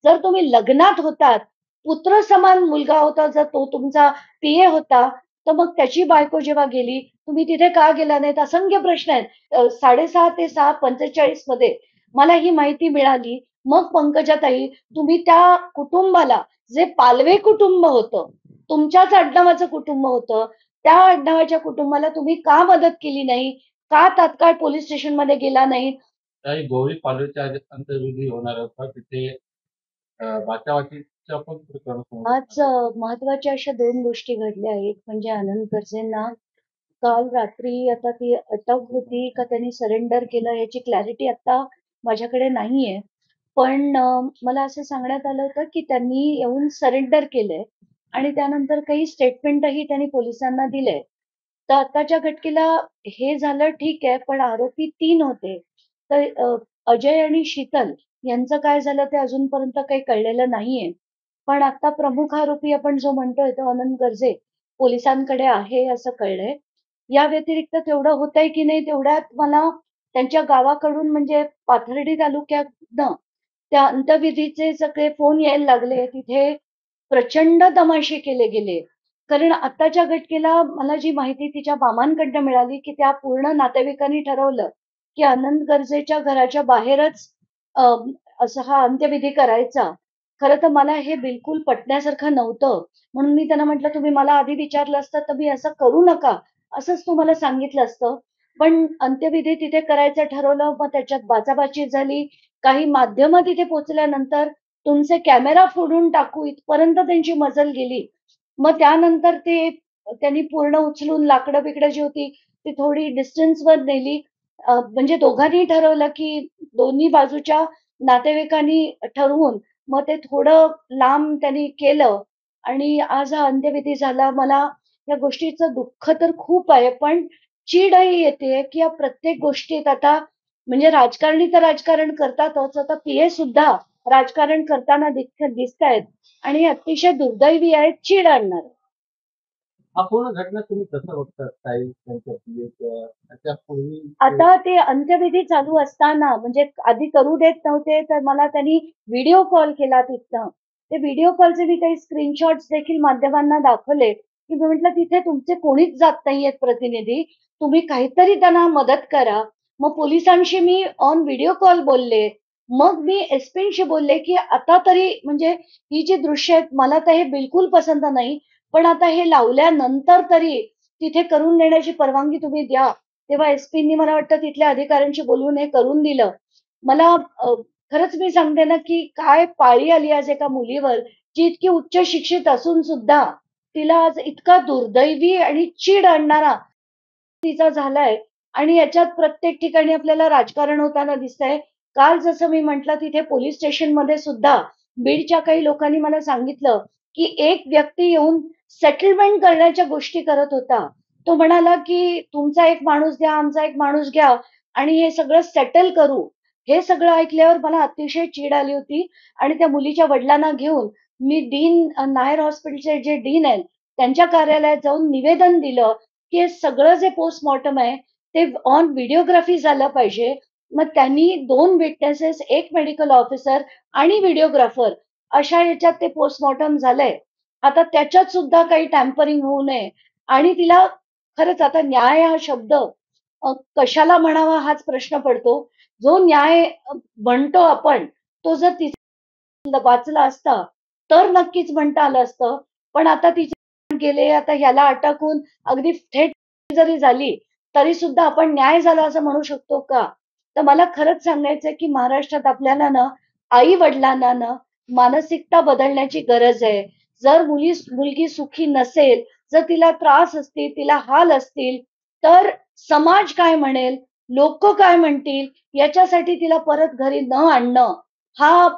जर तुम्ही लग्नात होतात, पुत्र समान मुलगा होता, जर तो तुमचा पीए होता, तर मग त्याची बायको जेव्हा गेली, तुम्ही तिथे का गेला नाहीत? असंख्य प्रश्न आहेत. 6:30 ते 6:45 मध्ये मला ही माहिती मिळाली. मग पंकजाताई, तुम्ही त्या कुटुंबाला, जे पालवे कुटुंब होतं, तुमच्याच आडनावाचं कुटुंब होतं, त्या आडनावाच्या कुटुंबाला तुम्ही का मदत केली नाही? का तात्काळ पोलीस स्टेशनमध्ये गेला नाहीत? काही गौरी पालवेच्या अंत्यविधी होणार होता तिथे वाचावाचीचा पण प्रकरण समोर आज महत्त्वाच्या अशा 2 गोष्टी घडल्या. एक म्हणजे आनंद गर्जेंना काल रात्री आता ती अटक होती का त्यांनी सरेंडर केलं याची क्लॅरिटी आता माझ्याकडे नाहीये. पण मला असं सांगण्यात आलं होतं, की त्यांनी येऊन सरेंडर केलंय आणि त्यानंतर काही स्टेटमेंटही त्यांनी पोलिसांना दिलंय. तर आत्ताच्या घटकेला हे झालं ठीक आहे, पण आरोपी 3 होते. तर अजय आणि शीतल यांचं काय झालं ते अजूनपर्यंत काही कळलेलं नाहीये. पण आता प्रमुख आरोपी आपण जो म्हणतोय तो आनंद गर्जे पोलिसांकडे आहे असं कळलंय. या व्यतिरिक्त तेवढं होतंय की नाही तेवढ्यात मला त्यांच्या गावाकडून म्हणजे पाथर्डी तालुक्यातनं त्या अंत्यविधीचे सगळे फोन यायला लागले. तिथे प्रचंड तमाशे केले गेले. कारण आत्ताच्या घटनेला मला जी माहिती तिच्या मामांकडनं मिळाली, की त्या पूर्ण नातेवाईकांनी ठरवलं, की आनंद गर्जेच्या घराच्या बाहेरच अ, असा हा अंत्यविधी करायचा. खरं तर मला हे बिलकुल पटण्यासारखं नव्हतं. म्हणून मी त्यांना म्हटलं, "तुम्ही मला आधी विचारलं असतं, तर मी असं करू नका." असंच तुम्हाला सांगितलं असतं. पण अंत्यविधी तिथे करायचं ठरवलं. मग त्याच्यात बाचाबाची झाली. काही माध्यमं तिथे पोहोचल्यानंतर तुमचे कॅमेरा फोडून टाकू इथपर्यंत त्यांची मजल गेली. मग त्यानंतर ते त्यांनी पूर्ण उचलून लाकडं-बिकडं जी होती, ती थोडी डिस्टन्सवर नेली. म्हणजे दोघांनी ठरवलं, की दोन्ही बाजूच्या नातेवाईकांनी ठरवून मग ते थोडं लांब त्यांनी केलं आणि आज हा अंत्यविधी झाला. मला या गोष्टीचं दुःख तर खूप आहे, पण चीडही येतेय, की या प्रत्येक गोष्टीत आता म्हणजे राजकारणी तर राजकारण करतातच. आता पीए सुद्धा राजकारण करताना दिसतायत आणि हे अतिशय दुर्दैवी आहे, चीड आणणारं. हा पूर्ण घटना तुम्ही कसं बघता साईल त्यांच्यातली त्याच्या पूर्वी आता ते अंत्यविधी चालू असताना म्हणजे आधी करू देत नव्हते, तर मला त्यांनी व्हिडिओ कॉल केला तिथनं. ते व्हिडिओ कॉलचे मी काही स्क्रीनशॉट्स देखील माध्यमांना दाखवले, की मी म्हटलं, "तिथे तुमचे कोणीच जात नाहीयेत प्रतिनिधी. तुम्ही काहीतरी त्यांना मदत करा." मग पोलिसांशी मी ऑन व्हिडिओ कॉल बोलले. मग मी एस-पींशी बोलले, की आता तरी म्हणजे ही जी दृश्य आहेत, मला तर हे बिलकुल पसंत नाही. पण आता हे लावल्यानंतर तरी तिथे करून देण्याची परवानगी तुम्ही द्या. तेव्हा एस-पींनी मला वाटतं तिथल्या अधिकाऱ्यांशी बोलवून हे करून दिलं. मला खरंच मी सांगते ना, की काय पाळी आली आज एका मुलीवर, जी इतकी उच्च शिक्षित असून सुद्धा तिला आज इतका दुर्दैवी आणि चीड आणणारा तिचा झालाय आणि याच्यात प्रत्येक ठिकाणी आपल्याला राजकारण होताना दिसतंय. काल जसं मी म्हटलं तिथे पोलिस स्टेशनमध्ये सुद्धा बीडच्या काही लोकांनी मला सांगितलं, की एक व्यक्ती येऊन सेटलमेंट करण्याच्या गोष्टी करत होता. तो म्हणाला, की "तुमचा एक माणूस द्या, आमचा एक माणूस घ्या आणि हे सगळं सेटल करू." हे सगळं ऐकल्यावर मला अतिशय चीड आली होती आणि त्या मुलीच्या वडिलांना घेऊन मी नायर हॉस्पिटलचे जे डीन आहेत, त्यांच्या कार्यालयात जाऊन निवेदन दिलं, की हे सगळं जे पोस्टमॉर्टम आहे, ते ऑन व्हिडिओग्राफी झालं पाहिजे. मग त्यांनी 2 विटनेसेस, 1 मेडिकल ऑफिसर आणि व्हिडिओग्राफर अशा ह्याच्यात ते पोस्टमॉर्टम झालंय. आता त्याच्यात सुद्धा काही टॅम्परिंग होऊ नये आणि तिला खरंच आता न्याय हा शब्द कशाला म्हणावा हाच प्रश्न पडतो. जो न्याय म्हणतो आपण, तो जर तिचा वाचला असता, तर नक्कीच म्हणता आलं असतं. पण आता तिचे गेले, आता ह्याला अटक होऊन अगदी थेट जरी झाली, तरी सुद्धा आपण न्याय झाला असं म्हणू शकतो का? तर मला खरंच सांगायचंय, की महाराष्ट्रात आपल्याला ना, आई-वडिलांना ना, मानसिकता बदलण्याची गरज आहे. जर मुलगी सुखी नसेल, जर तिला त्रास असतील, तिला हाल असतील, तर समाज काय म्हणेल, लोकं काय म्हणतील, याच्यासाठी तिला परत घरी न आणणं, हा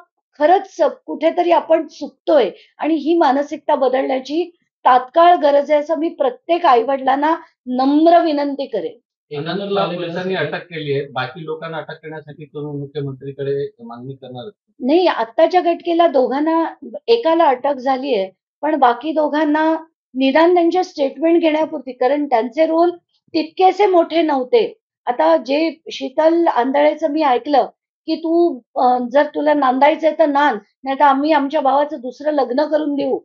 खरंच कुठेतरी आपण चुकतोय आणि ही मानसिकता बदलण्याची तात्काळ गरज आहे, असं मी प्रत्येक आई-वडिलांना नम्र विनंती करेन. आनंदला पोलिसांनी अटक केली आहे. बाकी लोकांना अटक करण्यासाठी तुम्ही मुख्यमंत्रीकडे मागणी करणार आहात? नाही, आत्ताच्या घटनेला दोघांना एकाला अटक झाली आहे. पण बाकी दोघांना निदान त्यांचे स्टेटमेंट घेण्यापुरती कारण त्यांचे रोल तितकेसे मोठे नव्हते. आता जे शीतल आंधळेचं मी ऐकलं, की तू जर तुला नांदायचंय तर नांद, नाहीतर आम्ही आमच्या भावाचं दुसरं लग्न करून देऊ.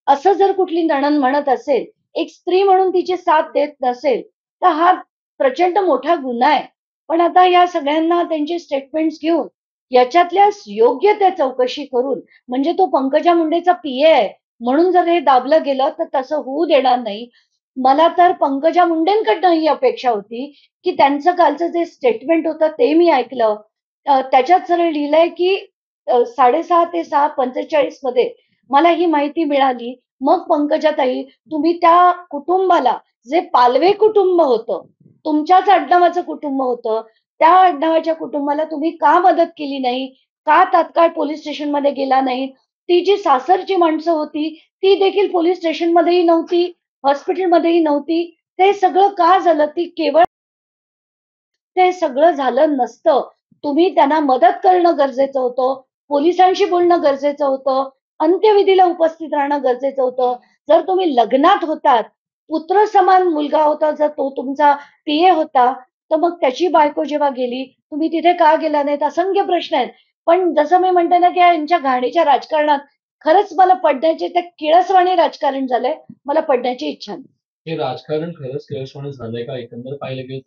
असं जर कुठली नणंद म्हणत असेल, एक स्त्री म्हणून तिची साथ देत नसेल, तर हा प्रचंड मोठा गुन्हा आहे. पण आता या सगळ्यांना त्यांचे स्टेटमेंट्स घेऊन याच्यातल्या योग्य त्या चौकशी करून, म्हणजे तो पंकजा मुंडेचा पीए आहे म्हणून जर हे दाबलं गेलं तर तसं होऊ देणार नाही. मला तर पंकजा मुंडेंकडनं ही अपेक्षा होती, की त्यांचं कालचं जे स्टेटमेंट होतं ते मी ऐकलं. त्याच्यात सरळ लिहिलंय, की 6:30 ते 6:45 मध्ये मला ही माहिती मिळाली. मग पंकजाताई, तुम्ही त्या कुटुंबाला, जे पालवे कुटुंब होतं, तुमच्याच आडनावाचं कुटुंब होतं, त्या आडनावाच्या कुटुंबाला तुम्ही का मदत केली नाही? का तात्काळ पोलीस स्टेशनमध्ये गेला नाही? ती जी सासरची माणसं होती, ती देखील पोलीस स्टेशनमध्येही नव्हती, हॉस्पिटलमध्येही नव्हती. ते सगळं का झालं? ती केवळ ते सगळं झालं नसतं. तुम्ही त्यांना मदत करणं गरजेचं होतं. पोलिसांशी बोलणं गरजेचं होतं. अंत्यविधीला उपस्थित राहणं गरजेचं होतं. जर तुम्ही लग्नात होतात, पुत्रसमान मुलगा होता, जर तो तुमचा पीए होता, तर मग त्याची बायको जेव्हा गेली, तुम्ही तिथे का गेला नाहीत? असंख्य प्रश्न आहेत. पण जसं मी म्हणते ना, की यांच्या घाणीच्या राजकारणात खरंच मला पडण्याचे ते किळसवाणी राजकारण झालंय. मला पडण्याची इच्छा नाही. हे राजकारण खरंच केळसवाणं झालंय का? एकंदर पाहिलं गेलं तर